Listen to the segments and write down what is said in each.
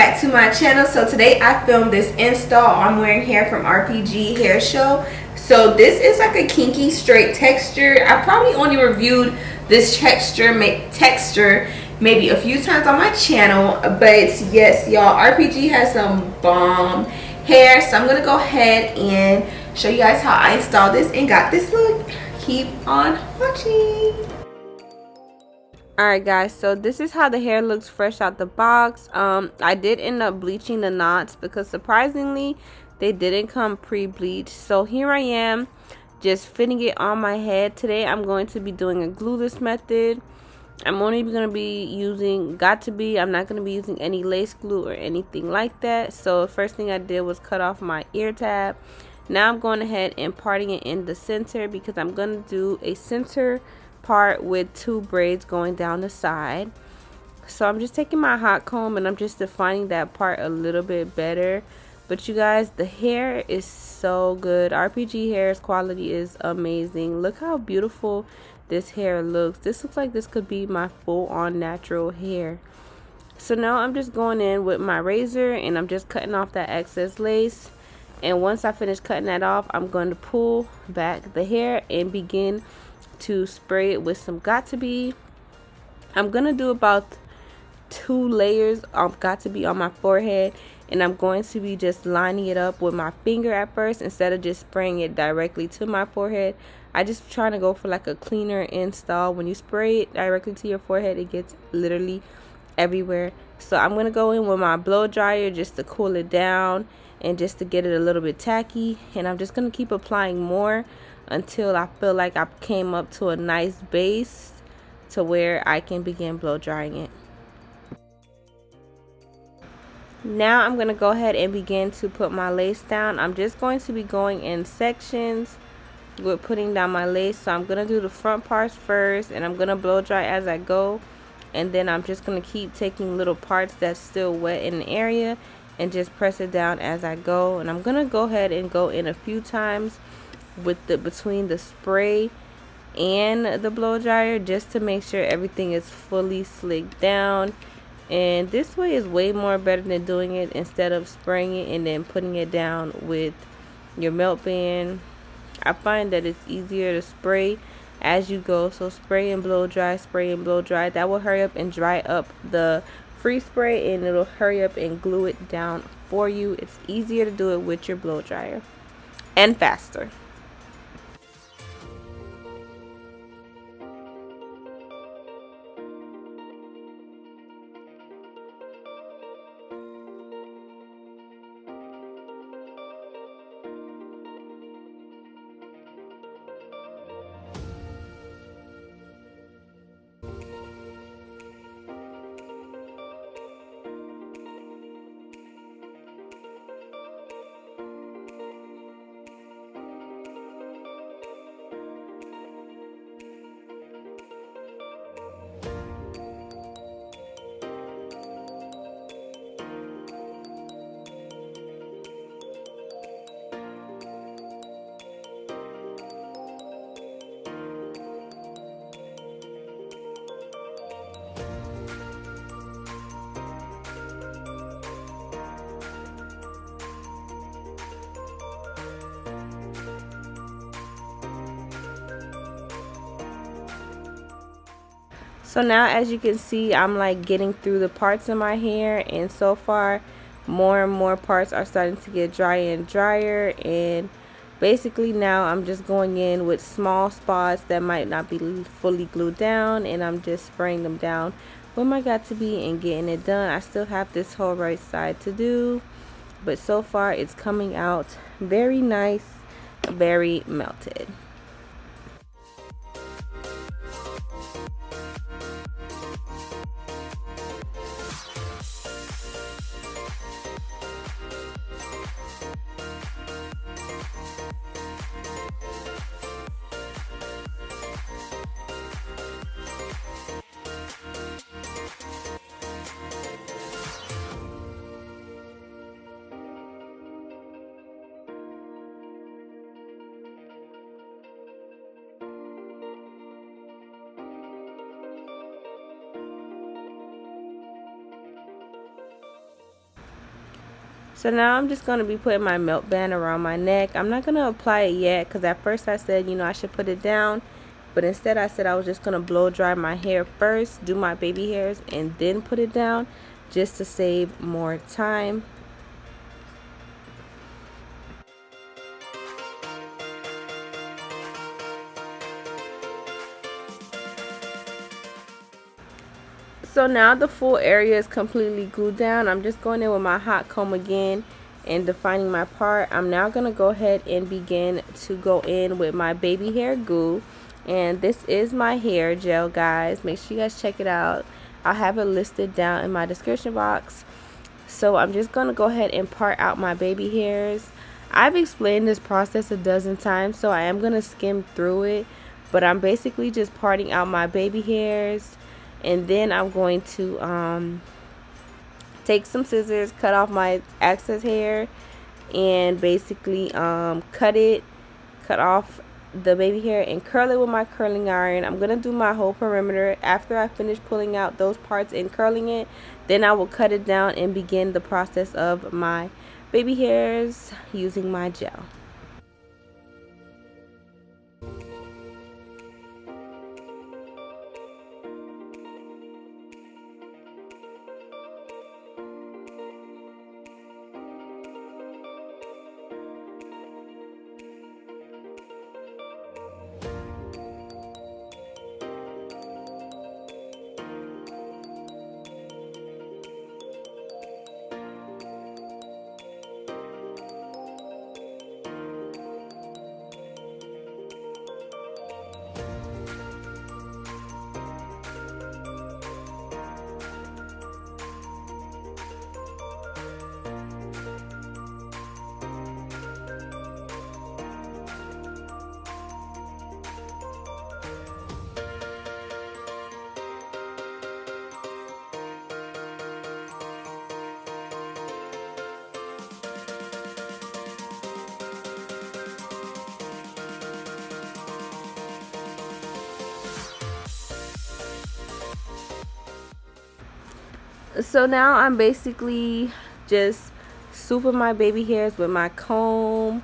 back to my channel. So today I filmed this install. I'm wearing hair from RPG Hair Show. So this is like a kinky straight texture. I probably only reviewed this texture maybe a few times on my channel, but yes y'all, RPG has some bomb hair. So I'm gonna go ahead and show you guys how I installed this and got this look. Keep on watching. Alright guys, so this is how the hair looks fresh out the box. I did end up bleaching the knots because surprisingly they didn't come pre-bleached. So here I am just fitting it on my head. Today I'm going to be doing a glueless method. I'm only going to be using got2b. I'm not going to be using any lace glue or anything like that. So the first thing I did was cut off my ear tab. Now I'm going ahead and parting it in the center because I'm going to do a center part with 2 braids going down the side. So I'm just taking my hot comb and I'm just defining that part a little bit better. But you guys, the hair is so good. RPG hair's quality is amazing. Look how beautiful this hair looks. This looks like this could be my full-on natural hair. So now I'm just going in with my razor and I'm just cutting off that excess lace. And once I finish cutting that off, I'm going to pull back the hair and begin to spray it with some got2b. I'm gonna do about 2 layers of got2b on my forehead, and I'm going to be just lining it up with my finger at first instead of just spraying it directly to my forehead. I just trying to go for like a cleaner install. When you spray it directly to your forehead, it gets literally everywhere. So I'm gonna go in with my blow dryer just to cool it down and just to get it a little bit tacky, and I'm just gonna keep applying more until I feel like I came up to a nice base to where I can begin blow drying it. Now I'm going to go ahead and begin to put my lace down. I'm just going to be going in sections with putting down my lace. So I'm going to do the front parts first and I'm going to blow dry as I go. And then I'm just going to keep taking little parts that's still wet in the area and just press it down as I go. And I'm going to go ahead and go in a few times with between the spray and the blow dryer just to make sure everything is fully slicked down. And this way is way more better than doing it instead of spraying it and then putting it down with your melt band. I find that it's easier to spray as you go. So spray and blow dry, spray and blow dry. That will hurry up and dry up the free spray and it'll hurry up and glue it down for you. It's easier to do it with your blow dryer and faster. So now as you can see, I'm like getting through the parts in my hair, and so far more and more parts are starting to get drier and drier, and basically now I'm just going in with small spots that might not be fully glued down, and I'm just spraying them down with my got2b and getting it done. I still have this whole right side to do, but so far it's coming out very nice, very melted. So now I'm just going to be putting my melt band around my neck. I'm not going to apply it yet because at first I said, you know, I should put it down. But instead I said I was just going to blow dry my hair first, do my baby hairs, and then put it down just to save more time. So now the full area is completely glued down. I'm just going in with my hot comb again and defining my part. I'm now going to go ahead and begin to go in with my baby hair glue. And this is my hair gel, guys. Make sure you guys check it out. I'll have it listed down in my description box. So I'm just going to go ahead and part out my baby hairs. I've explained this process a dozen times, so I am going to skim through it. But I'm basically just parting out my baby hairs. And then I'm going to take some scissors, cut off my excess hair, and basically cut off the baby hair and curl it with my curling iron. I'm going to do my whole perimeter. After I finish pulling out those parts and curling it, then I will cut it down and begin the process of my baby hairs using my gel. So now I'm basically just swooping my baby hairs with my comb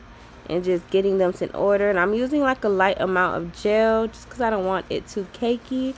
and just getting them in order. And I'm using like a light amount of gel just because I don't want it too cakey.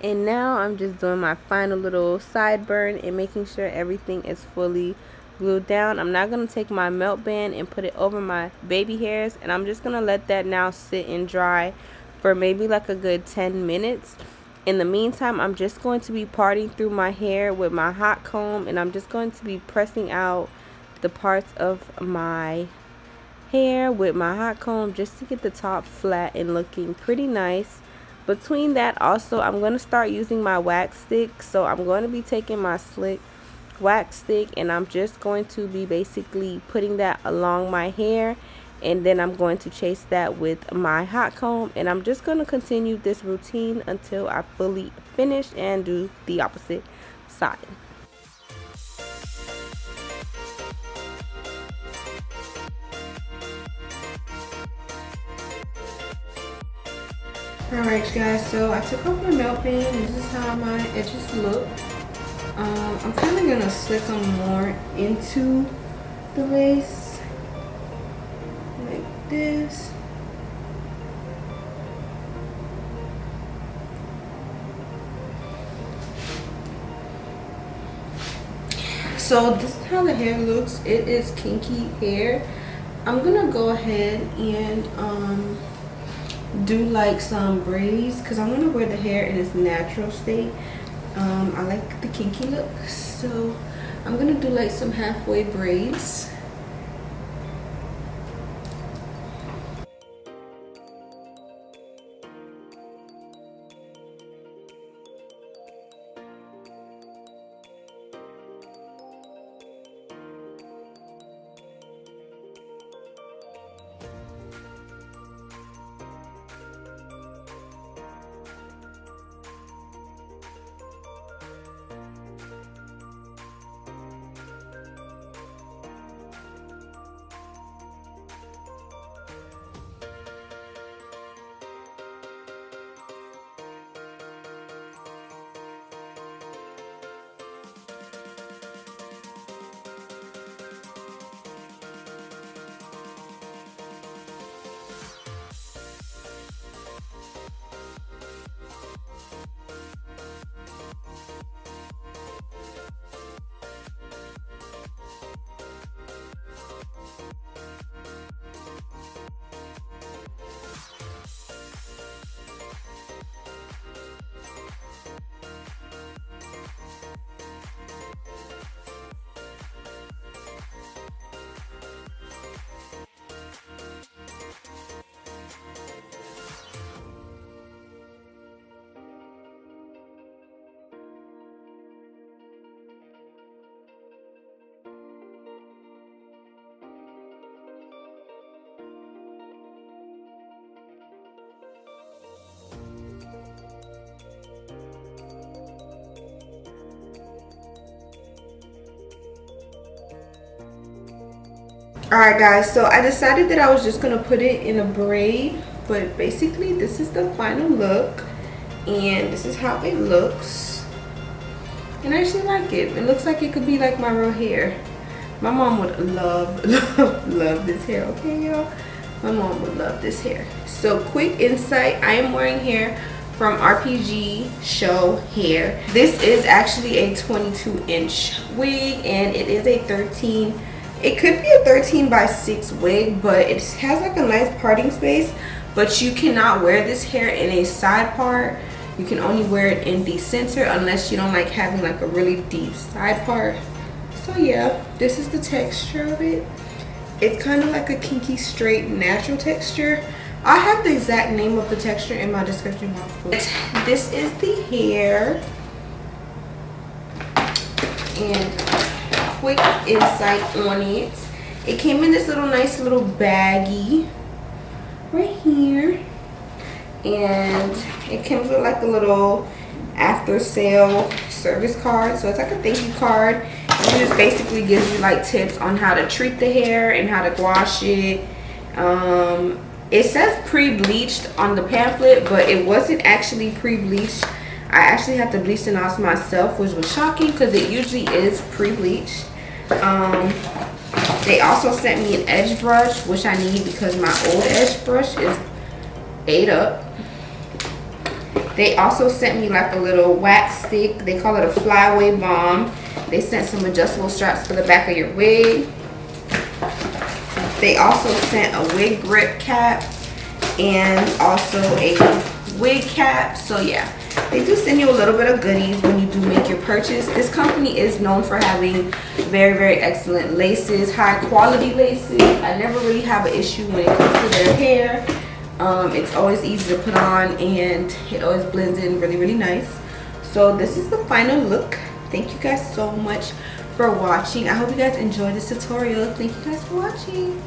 And now I'm just doing my final little sideburn and making sure everything is fully glued down. I'm now going to take my melt band and put it over my baby hairs, and I'm just going to let that now sit and dry for maybe like a good 10 minutes. In the meantime, I'm just going to be parting through my hair with my hot comb, and I'm just going to be pressing out the parts of my hair with my hot comb just to get the top flat and looking pretty nice. Between that, also I'm going to start using my wax stick. So I'm going to be taking my slick wax stick and I'm just going to be basically putting that along my hair, and then I'm going to chase that with my hot comb, and I'm just going to continue this routine until I fully finish and do the opposite side. Alright guys, so I took off my melt band and this is how my edges look. I'm kind of going to slick them more into the lace like this. So this is how the hair looks. It is kinky hair. I'm going to go ahead and do like some braids because I'm gonna wear the hair in its natural state. I like the kinky look, so I'm gonna do like some halfway braids. Alright guys, so I decided that I was just gonna put it in a braid, but basically this is the final look and this is how it looks. And I actually like it. It looks like it could be like my real hair. My mom would love this hair, okay y'all? My mom would love this hair. So quick insight, I am wearing hair from RPG Show Hair. This is actually a 22-inch wig and it is a 13. It could be a 13 by 6 wig, but it has like a nice parting space. But you cannot wear this hair in a side part. You can only wear it in the center unless you don't like having like a really deep side part. So yeah, this is the texture of it. It's kind of like a kinky straight natural texture. I have the exact name of the texture in my description box. This is the hair. And quick insight on it. It came in this little nice little baggie right here. And it comes with like a little after sale service card. So it's like a thank you card. It just basically gives you like tips on how to treat the hair and how to wash it. It says pre-bleached on the pamphlet, but it wasn't actually pre-bleached. I actually had to bleach the knots myself, which was shocking because it usually is pre-bleached. They also sent me an edge brush, which I need because my old edge brush is ate up. They also sent me like a little wax stick. They call it a flyaway balm. They sent some adjustable straps for the back of your wig. They also sent a wig grip cap and also a wig cap. So yeah, they do send you a little bit of goodies when you do make your purchase. This company is known for having very excellent laces, high quality laces. I never really have an issue when it comes to their hair. It's always easy to put on and it always blends in really nice. So this is the final look. Thank you guys so much for watching. I hope you guys enjoyed this tutorial. Thank you guys for watching.